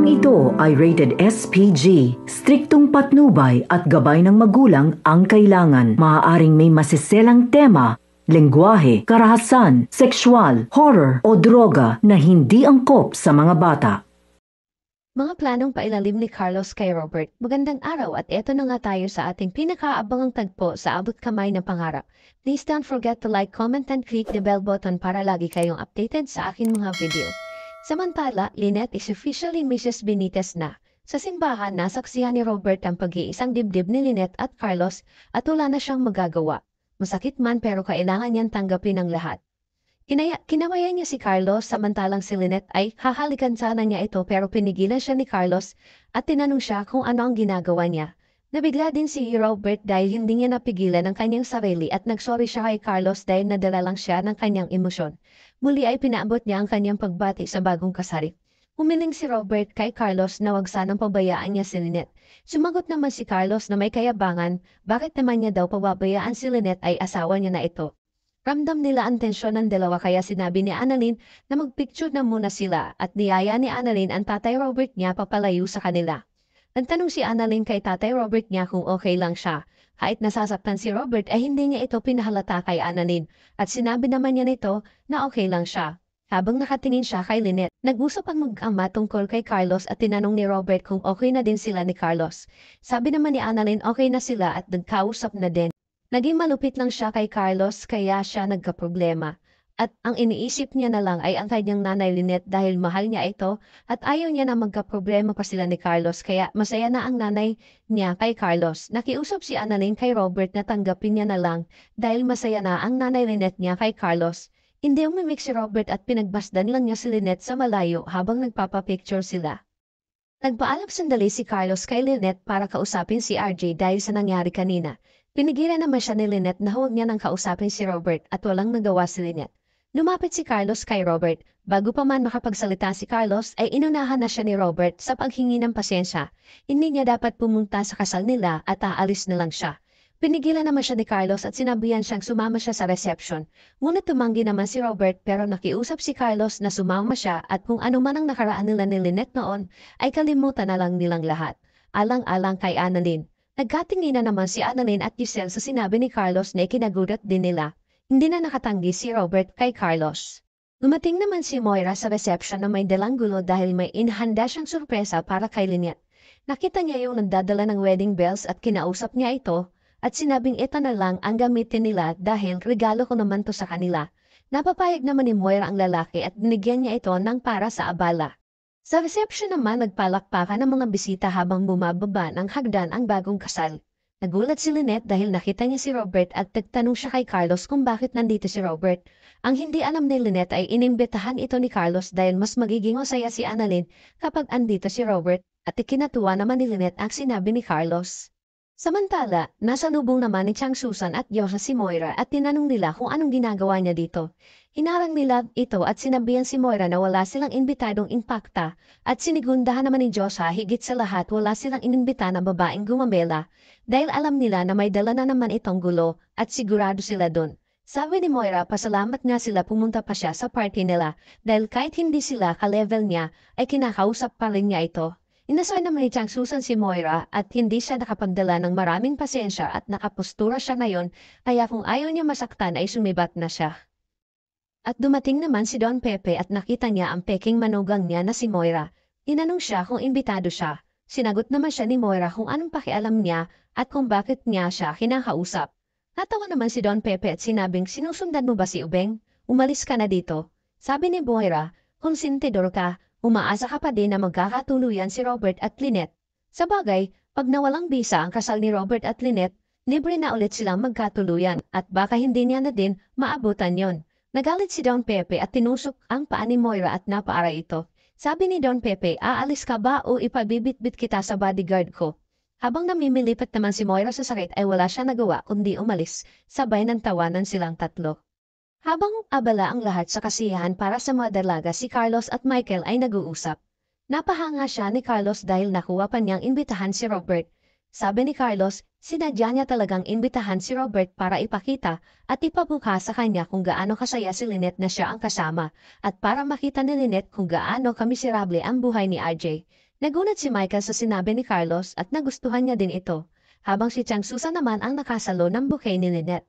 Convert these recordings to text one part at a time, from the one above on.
Programang ito ay rated SPG. Striktong patnubay at gabay ng magulang ang kailangan. Maaaring may masiselang tema, lengguwahe, karahasan, sexual, horror o droga na hindi angkop sa mga bata. Mga planong pailalim ni Carlos kay Robert. Magandang araw at eto na nga tayo sa ating pinakaabangang tagpo sa abot kamay na pangarap. Please don't forget to like, comment and click the bell button para lagi kayong updated sa aking mga video. Samantala, Lynette is officially Mrs. Benitez na. Sa simbahan, nasaksihan ni Robert ang pag-iisang dibdib ni Lynette at Carlos at wala na siyang magagawa. Masakit man pero kailangan niyang tanggapin ang lahat. Kinamayan niya si Carlos samantalang si Lynette ay hahalikan sana niya ito pero pinigilan siya ni Carlos at tinanong siya kung ano ang ginagawa niya. Nabigla din si Robert dahil hindi niya napigilan ang kanyang sarili at nagsorry siya kay Carlos dahil nadala lang siya ng kanyang emosyon. Muli ay pinaabot niya ang kanyang pagbati sa bagong kasari. Humiling si Robert kay Carlos na wag sanang pabayaan niya si Lynette. Sumagot naman si Carlos na may kayabangan, bakit naman niya daw pababayaan si Lynette ay asawa niya na ito. Ramdam nila ang tensyon ng dalawa kaya sinabi ni Annalyn na magpicture na muna sila at niyaya ni Annalyn ang tatay Robert niya papalayo sa kanila. Nagtanong si Annalyn kay tatay Robert niya kung okay lang siya. Kahit nasasaktan si Robert ay hindi niya ito pinahalata kay Annalyn at sinabi naman niya nito na okay lang siya. Habang nakatingin siya kay Lynette, nag-usap ang mag-ama tungkol kay Carlos at tinanong ni Robert kung okay na din sila ni Carlos. Sabi naman ni Annalyn okay na sila at nagkausap na din. Naging malupit lang siya kay Carlos kaya siya nagkaproblema. At ang iniisip niya na lang ay ang kanyang nanay Lynette dahil mahal niya ito at ayaw niya na magkaproblema pa sila ni Carlos kaya masaya na ang nanay niya kay Carlos. Nakiusap si Annalyn kay Robert na tanggapin niya na lang dahil masaya na ang nanay Lynette niya kay Carlos. Hindi umimik si Robert at pinagbasdan lang niya si Lynette sa malayo habang nagpapapicture sila. Nagpaalam sandali si Carlos kay Lynette para kausapin si RJ dahil sa nangyari kanina. Pinigilan naman siya ni Lynette na huwag niya nang kausapin si Robert at walang nagawa si Lynette. Lumapit si Carlos kay Robert. Bago pa man makapagsalita si Carlos ay inunahan na siya ni Robert sa paghingi ng pasensya. Hindi niya dapat pumunta sa kasal nila at aalis na lang siya. Pinigilan naman siya ni Carlos at sinabihan siyang sumama siya sa reception. Ngunit tumanggi naman si Robert pero nakiusap si Carlos na sumama siya at kung ano man ang nakaraan nila ni Lynette noon ay kalimutan na lang nilang lahat. Alang-alang kay Annalyn. Nagkatingin na naman si Annalyn at Giselle sa sinabi ni Carlos na ikinagulat din nila. Hindi na nakatanggi si Robert kay Carlos. Dumating naman si Moira sa reception na may dalang gulo dahil may inhanda siyang sorpresa para kay Lynette. Nakita niya yung nagdadala ng wedding bells at kinausap niya ito at sinabing ito na lang ang gamitin nila dahil regalo ko naman to sa kanila. Napapayag naman ni Moira ang lalaki at binigyan niya ito ng para sa abala. Sa reception naman nagpalakpakan ng mga bisita habang bumababa ng hagdan ang bagong kasal. Nagulat si Lynette dahil nakita niya si Robert at nagtanong siya kay Carlos kung bakit nandito si Robert. Ang hindi alam ni Lynette ay inimbitahan ito ni Carlos dahil mas magiging masaya si Annalyn kapag andito si Robert at ikinatuwa naman ni Lynette ang sinabi ni Carlos. Samantala, nasa lubong naman ni Chang Susan at Diyosa si Moira at tinanong nila kung anong ginagawa niya dito. Hinarang nila ito at sinabihan si Moira na wala silang imbitadong impakta at sinigundahan naman ni Diyosa higit sa lahat wala silang inimbita na babaeng gumamela dahil alam nila na may dala na naman itong gulo at sigurado sila dun. Sabi ni Moira pasalamat nga sila pumunta pa siya sa party nila dahil kahit hindi sila ka-level niya ay kinakausap pa rin niya ito. Inasal naman ni Chang Susan si Moira at hindi siya nakapagdala ng maraming pasensya at nakapustura siya ngayon kaya kung ayaw niya masaktan ay sumibat na siya. At dumating naman si Don Pepe at nakita niya ang peking manugang niya na si Moira. Tinanong siya kung imbitado siya. Sinagot naman siya ni Moira kung anong pakialam niya at kung bakit niya siya kinakausap. Natawa naman si Don Pepe at sinabing sinusundan mo ba si Ubeng? Umalis ka na dito. Sabi ni Moira, kung sintidor ka, umaasa ka pa din na magkakatuluyan si Robert at Lynette. Sa bagay, pag nawalang bisa ang kasal ni Robert at Lynette, libre na ulit silang magkatuluyan at baka hindi niya na din maabutan yon. Nagalit si Don Pepe at tinusok ang paa ni Moira at napaaray ito. Sabi ni Don Pepe, aalis ka ba o ipabibitbit kita sa bodyguard ko? Habang namimilipat naman si Moira sa sakit ay wala siya nagawa kundi umalis, sabay ng tawanan silang tatlo. Habang abala ang lahat sa kasiyahan para sa mga dalaga si Carlos at Michael ay nag-uusap. Napahanga siya ni Carlos dahil nakuha pa niyang imbitahan si Robert. Sabi ni Carlos, sinadya niya talagang imbitahan si Robert para ipakita at ipabuka sa kanya kung gaano kasaya si Lynette na siya ang kasama at para makita ni Lynette kung gaano kamiserable ang buhay ni RJ. Nagulat si Michael sa sinabi ni Carlos at nagustuhan niya din ito, habang si Chang Susan naman ang nakasalo ng bouquet ni Lynette.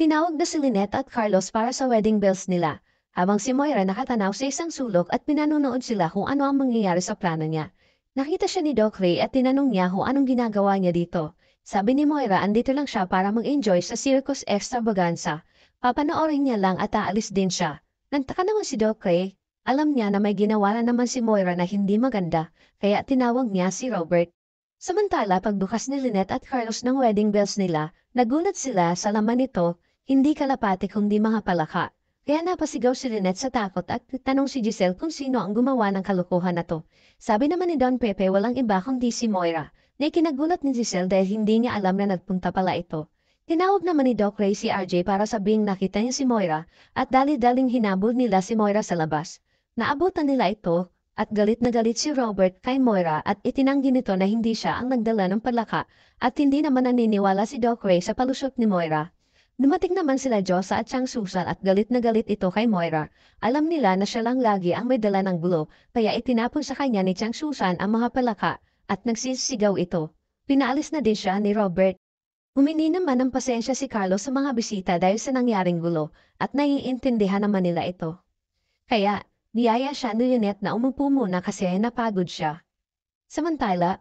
Tinawag na si Lynette at Carlos para sa wedding bells nila, habang si Moira nakatanaw sa isang sulok at pinanonood sila kung ano ang mangyayari sa plano niya. Nakita siya ni Doc Ray at tinanong niya kung anong ginagawa niya dito. Sabi ni Moira andito lang siya para mag-enjoy sa circus extravaganza. Papanoorin niya lang at aalis din siya. Nagtaka naman si Doc Ray. Alam niya na may ginawa na naman si Moira na hindi maganda, kaya tinawag niya si Robert. Samantala pagbukas ni Lynette at Carlos ng wedding bells nila, nagulat sila sa laman nito, hindi kalapati kundi mga palaka. Kaya napasigaw si Lynette sa takot at tanong si Giselle kung sino ang gumawa ng kalokohan na to. Sabi naman ni Don Pepe walang iba kundi si Moira, na ikinagulat ni Giselle dahil hindi niya alam na nagpunta pala ito. Tinawag naman ni Doc Ray si RJ para sabihing nakita niya si Moira at dali-daling hinabol nila si Moira sa labas. Naabutan nila ito at galit na galit si Robert kay Moira at itinanggi nito na hindi siya ang nagdala ng palaka at hindi naman naniniwala si Doc Ray sa palusot ni Moira. Dumating naman sila Josa at Chang Susan at galit na galit ito kay Moira. Alam nila na siya lang lagi ang may dala ng gulo, kaya itinapon sa kanya ni Chang Susan ang mga palaka at nagsisigaw ito. Pinaalis na din siya ni Robert. Humingi naman ng pasensya si Carlos sa mga bisita dahil sa nangyaring gulo at naiintindihan naman nila ito. Kaya, niyaya siya ni Lynette na umupo muna kasi napagod siya. Samantala,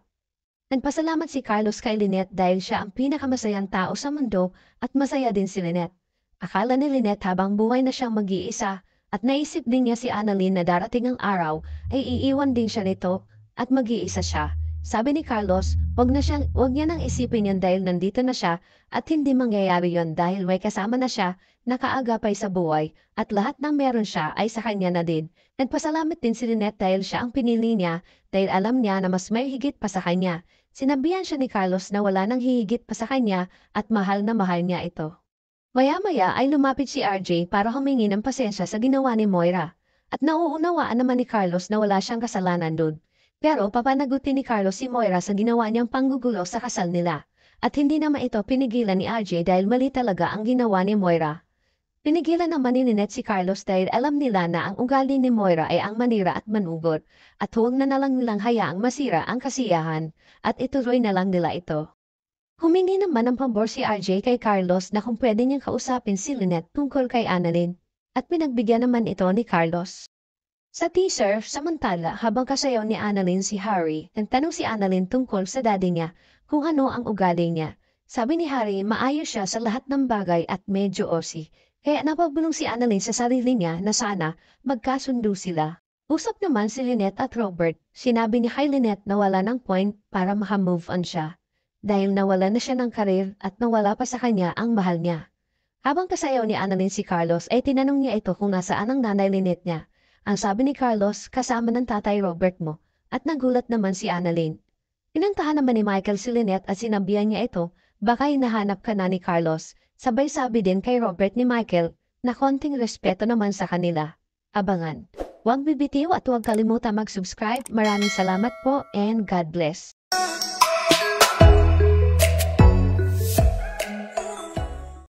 nagpasalamat si Carlos kay Lynette dahil siya ang pinakamasayang tao sa mundo at masaya din si Lynette. Akala ni Lynette habang buhay na siyang mag-iisa at naisip din niya si Annalyn na darating ang araw ay iiwan din siya nito at mag-iisa siya. Sabi ni Carlos, wag niya nang isipin yan dahil nandito na siya at hindi mangyayari yon dahil may kasama na siya, nakaagapay sa buhay at lahat ng meron siya ay sa kanya na din. Nagpasalamat din si Lynette dahil siya ang pinili niya dahil alam niya na mas may higit pa sa kanya. Sinabihan siya ni Carlos na wala nang hihigit pa sa kanya at mahal na mahal niya ito. Maya-maya ay lumapit si RJ para humingi ng pasensya sa ginawa ni Moira. At nauunawaan naman ni Carlos na wala siyang kasalanan doon. Pero papanagutin ni Carlos si Moira sa ginawa niyang panggugulo sa kasal nila. At hindi naman ito pinigilan ni RJ dahil mali talaga ang ginawa ni Moira. Pinigilan naman ni Lynette si Carlos dahil alam nila na ang ugali ni Moira ay ang manira at manugot. At huwag na lang nilang hayaang masira ang kasiyahan. At ituloy na lang nila ito. Humingi naman ng pabor si RJ kay Carlos na kung pwede niyang kausapin si Lynette tungkol kay Annalyn. At pinagbigyan naman ito ni Carlos. Sa teaser, samantala, habang kasayaw ni Annalyn si Harry, nagtanong si Annalyn tungkol sa daddy niya kung ano ang ugali niya. Sabi ni Harry, maayos siya sa lahat ng bagay at medyo OC. Kaya napabulong si Annalyn sa sarili niya na sana magkasundo sila. Usap naman si Lynette at Robert. Sinabi ni kay Lynette na wala ng point para maka-move on siya. Dahil nawala na siya ng karir at nawala pa sa kanya ang mahal niya. Habang kasayaw ni Annalyn si Carlos ay tinanong niya ito kung nasaan ang nanay Lynette niya. Ang sabi ni Carlos, kasama ng tatay Robert mo, at nagulat naman si Annalyn. Pinantahan naman ni Michael si Lynette at sinabihan niya ito, baka hinahanap ka na ni Carlos. Sabay sabi din kay Robert ni Michael na konting respeto naman sa kanila. Abangan. Huwag bibitiw at huwag kalimutan mag-subscribe. Maraming salamat po and God bless.